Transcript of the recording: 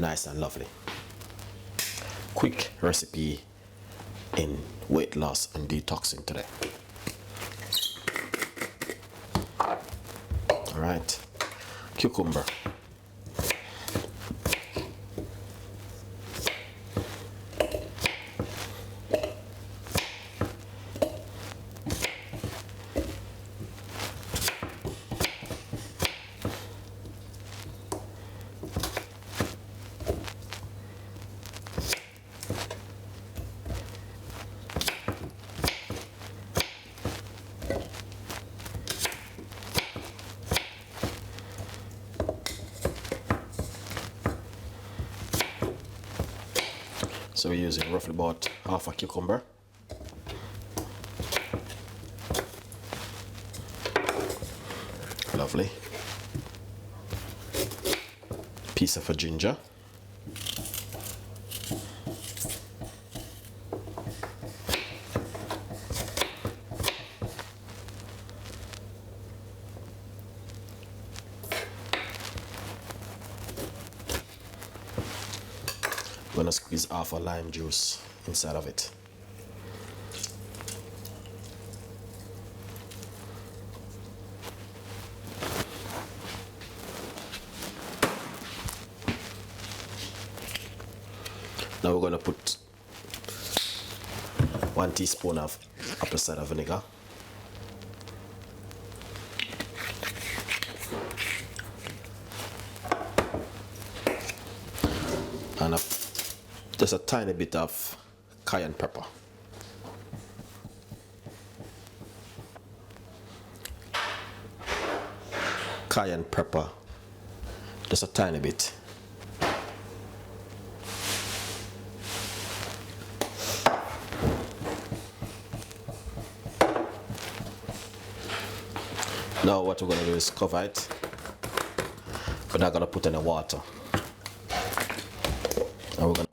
nice and lovely. Quick recipe in weight loss and detoxing today. All right, cucumber. So we're using roughly about half a cucumber. Lovely. Piece of a ginger. I'm gonna squeeze half a lime juice inside of it. Now we're gonna put 1 teaspoon of apple cider vinegar. And just a tiny bit of cayenne pepper. Cayenne pepper, just a tiny bit. Now what we're going to do is cover it. We're not going to put any water. And we're going